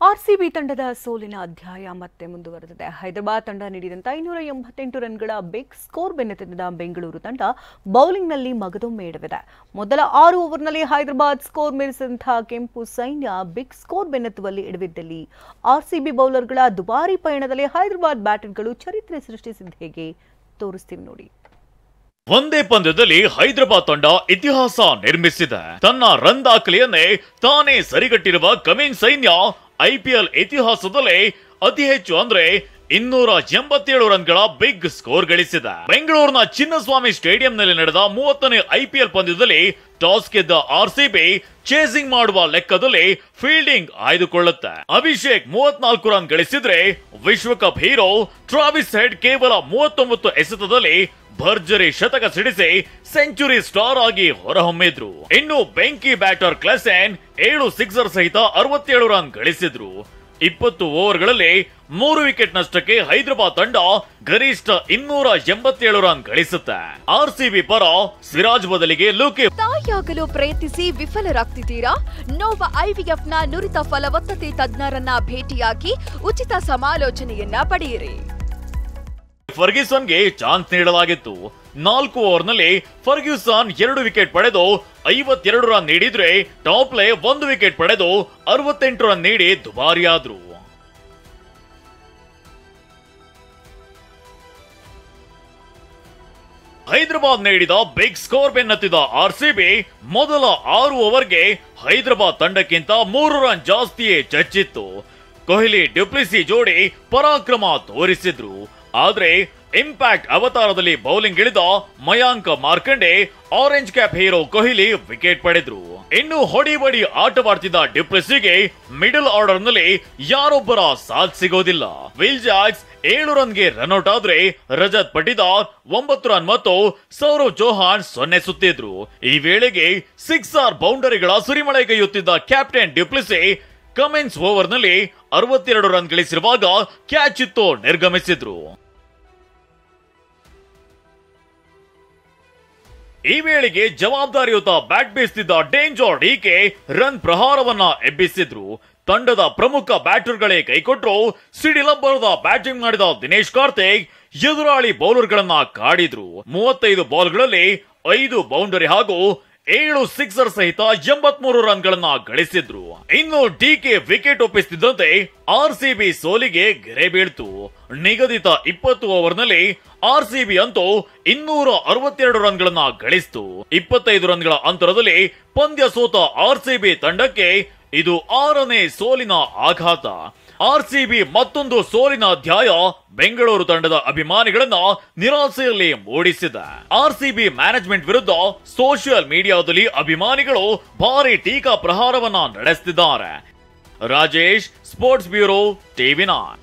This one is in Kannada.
ಆರ್ಸಿಬಿ ತಂಡದ ಸೋಲಿನ ಅಧ್ಯಾಯ ಮತ್ತೆ ಮುಂದುವರೆದಿದೆ. ಹೈದರಾಬಾದ್ ತಂಡ ನೀಡಿದಂತ 288 ರನ್ಗಳ ಬಿಗ್ ಸ್ಕೋರ್ ಬೆನ್ನತ್ತಿದ ಬೆಂಗಳೂರು ತಂಡ ಬೌಲಿಂಗ್ನಲ್ಲಿ ಮಗದೊಮ್ಮೆ ಎಡವಿದೆ. ಮೊದಲ 6 ಓವರ್ನಲ್ಲಿ ಹೈದರಾಬಾದ್ ಸ್ಕೋರ್ ಮೀರಿಸಿದಂತಹ ಕೆಂಪು ಸೈನ್ಯ ಬಿಗ್ ಸ್ಕೋರ್ ಬೆನ್ನತ್ತುವಲ್ಲಿ ಎಡವಿದ್ದಲ್ಲಿ ಆರ್ಸಿಬಿ ಬೌಲರ್ಗಳ ದುಬಾರಿ ಪಯಣದಲ್ಲಿ ಹೈದರಾಬಾದ್ ಬ್ಯಾಟರ್ಗಳು ಚರಿತ್ರೆ ಸೃಷ್ಟಿಸಿದ ಹೇಗೆ ತೋರಿಸ್ತೀವಿ ನೋಡಿ. ಒಂದೇ ಪಂದ್ಯದಲ್ಲಿ ಹೈದರಾಬಾದ್ ತಂಡ ಇತಿಹಾಸ ನಿರ್ಮಿಸಿದೆ. ತನ್ನ ರನ್ ದಾಖಲೆಯನ್ನೇ ತಾನೇ ಸರಿಗಟ್ಟಿರುವ ಕಮಿಂಗ್ ಸೈನ್ಯ ಐಪಿಎಲ್ ಇತಿಹಾಸದಲ್ಲೇ ಅತಿ ಹೆಚ್ಚು ಅಂದ್ರೆ 287 ರನ್ಗಳ ಬಿಗ್ ಸ್ಕೋರ್ ಗಳಿಸಿದೆ. ಬೆಂಗಳೂರಿನ ಚಿನ್ನಸ್ವಾಮಿ ಸ್ಟೇಡಿಯಂನಲ್ಲಿ ನಡೆದ 30ನೇ ಐಪಿಎಲ್ ಪಂದ್ಯದಲ್ಲಿ ಟಾಸ್ ಗೆದ್ದ ಆರ್ಸಿಬಿ ಚೇಸಿಂಗ್ ಮಾಡುವ ಲೆಕ್ಕದಲ್ಲಿ ಫೀಲ್ಡಿಂಗ್ ಆಯ್ದುಕೊಳ್ಳುತ್ತೆ. ಅಭಿಷೇಕ್ 34 ರನ್ ಗಳಿಸಿದ್ರೆ ವಿಶ್ವಕಪ್ ಹೀರೋ ಟ್ರಾವಿಸ್ ಹೆಡ್ ಕೇವಲ 39 ಎಸೆತದಲ್ಲಿ ಭರ್ಜರಿ ಶತಕ ಸಿಡಿಸಿ ಸೆಂಚುರಿ ಸ್ಟಾರ್ ಆಗಿ ಹೊರಹೊಮ್ಮಿದ್ರು. ಇನ್ನು ಬೆಂಕಿ ಬ್ಯಾಟರ್ ಕ್ಲಾಸೆನ್ 7 ಸಿಕ್ಸರ್ ಸಹಿತ 67 ರನ್ ಗಳಿಸಿದ್ರು. 20 ಓವರ್ಗಳಲ್ಲಿ 3 ವಿಕೆಟ್ ನಷ್ಟಕ್ಕೆ ಹೈದರಾಬಾದ್ ತಂಡ ಗರಿಷ್ಠ 287 ರನ್ ಗಳಿಸುತ್ತೆ. ಆರ್ಸಿಬಿ ಪರ ಸಿರಾಜ್ ಬದಲಿಗೆ ಲೂಕಿ. ತಾಯಿಯಾಗಲು ಪ್ರಯತ್ನಿಸಿ ವಿಫಲರಾಗ್ತಿದ್ದೀರಾ? ನೋವಾ ಐವಿಎಫ್ನ ನುರಿತ ಫಲವತ್ತತೆ ತಜ್ಞರನ್ನ ಭೇಟಿಯಾಗಿ ಉಚಿತ ಸಮಾಲೋಚನೆಯನ್ನ ಪಡೆಯಿರಿ. ಫರ್ಗ್ಯೂಸನ್ಗೆ ಚಾನ್ಸ್ ನೀಡಲಾಗಿತ್ತು. 4 ಓವರ್ನಲ್ಲಿ ಫರ್ಗ್ಯೂಸನ್ 2 ವಿಕೆಟ್ ಪಡೆದು 52 ರನ್ ನೀಡಿದ್ರೆ ಟಾಪ್ಲೆ 1 ವಿಕೆಟ್ ಪಡೆದು 68 ರನ್ ನೀಡಿ ದುಬಾರಿಯಾದ್ರು. ಹೈದರಾಬಾದ್ ನೀಡಿದ ಬಿಗ್ ಸ್ಕೋರ್ ಬೆನ್ನತ್ತಿದ ಆರ್ಸಿಬಿ ಮೊದಲ 6 ಓವರ್ಗೆ ಹೈದರಾಬಾದ್ ತಂಡಕ್ಕಿಂತ 3 ರನ್ ಜಾಸ್ತಿಯೇ ಚಚ್ಚಿತ್ತು. ಕೊಹ್ಲಿ ಡ್ಯುಪ್ಲೆಸಿ ಜೋಡಿ ಪರಾಕ್ರಮ ತೋರಿಸಿದ್ರು. ಆದ್ರೆ ಇಂಪ್ಯಾಕ್ಟ್ ಅವತಾರದಲ್ಲಿ ಬೌಲಿಂಗ್ ಇಳಿದ Mayank Markande orange cap hero Kohli wicket ಪಡೆದ್ರು. ಇನ್ನು ಹೊಡಿಬಡಿ ಆಟವಾಡ್ತಿದ್ದ ಡ್ಯುಪ್ಲೆಸಿಗೆ ಮಿಡಲ್ ಆರ್ಡರ್ ನಲ್ಲಿ ಯಾರೊಬ್ಬರ ಸಾಥ್ ಸಿಗೋದಿಲ್ಲ. ವಿಲ್ ಜಾಕ್ಸ್ 7 ರನ್ಗೆ ರನ್ಔಟ್ ಆದ್ರೆ ರಜತ್ ಪಟಿದಾರ್ 9 ರನ್ ಮತ್ತು ಸೌರವ್ ಚೌಹಾಣ್ 0 ಸುತ್ತಿದ್ರು. ಈ ವೇಳೆಗೆ 6 ಬೌಂಡರಿಗಳ ಸುರಿಮಳೆಗೈಯುತ್ತಿದ್ದ ಕ್ಯಾಪ್ಟನ್ ಡ್ಯುಪ್ಲೆಸಿ ಕಮೆನ್ಸ್ ಓವರ್ ನಲ್ಲಿ 62 ರನ್ ಗಳಿಸಿರುವಾಗ ಕ್ಯಾಚ್ ಇತ್ತು ನಿರ್ಗಮಿಸಿದ್ರು. ಈ ವೇಳೆಗೆ ಜವಾಬ್ದಾರಿಯುತ ಬ್ಯಾಟ್ ಬೀಸ್ತಿದ್ದ ಡೇಂಜರ್ ಡಿಕೆ ರನ್ ಪ್ರಹಾರವನ್ನ ಎಬ್ಬಿಸಿದ್ರು. ತಂಡದ ಪ್ರಮುಖ ಬ್ಯಾಟರ್ಗಳೇ ಕೈಕೊಟ್ರು. ಸಿಡಿಲಬ್ಬರದ ಬ್ಯಾಟಿಂಗ್ ಮಾಡಿದ ದಿನೇಶ್ ಕಾರ್ತಿಕ್ ಎದುರಾಳಿ ಬೌಲರ್ಗಳನ್ನ ಕಾಡಿದ್ರು. 35 ಬಾಲ್ಗಳಲ್ಲಿ 5 ಬೌಂಡರಿ ಹಾಗೂ 7 ಸಿಕ್ಸರ್ ಸಹಿತ 83 ರನ್ಗಳನ್ನ ಗಳಿಸಿದ್ರು. ಇನ್ನು ಡಿಕೆ ವಿಕೆಟ್ ಒಪ್ಪಿಸುತ್ತಿದ್ದಂತೆ ಆರ್ಸಿಬಿ ಸೋಲಿಗೆ ಗೆರೆ ಬೀಳ್ತು. ನಿಗದಿತ 20 ಓವರ್ನಲ್ಲಿ ಆರ್ಸಿಬಿ ಅಂತೂ 262 ರನ್ಗಳನ್ನ ಗಳಿಸಿತು. 25 ರನ್ಗಳ ಅಂತರದಲ್ಲಿ ಪಂದ್ಯ ಸೋತ ಆರ್ಸಿಬಿ ತಂಡಕ್ಕೆ ಇದು 6ನೇ ಸೋಲಿನ ಆಘಾತ. ಆರ್ಸಿಬಿ ಮತ್ತೊಂದು ಸೋಲಿನ ಅಧ್ಯಾಯ ಬೆಂಗಳೂರು ತಂಡದ ಅಭಿಮಾನಿಗಳನ್ನ ನಿರಾಸೆಯಲ್ಲಿ ಮೂಡಿಸಿದೆ. ಆರ್ಸಿಬಿ ಮ್ಯಾನೇಜ್ಮೆಂಟ್ ವಿರುದ್ಧ ಸೋಷಿಯಲ್ ಮೀಡಿಯಾದಲ್ಲಿ ಅಭಿಮಾನಿಗಳು ಭಾರಿ ಟೀಕಾ ಪ್ರಹಾರವನ್ನ ನಡೆಸುತ್ತಿದ್ದಾರೆ. Rajesh, sports bureau, ಟಿವಿ9.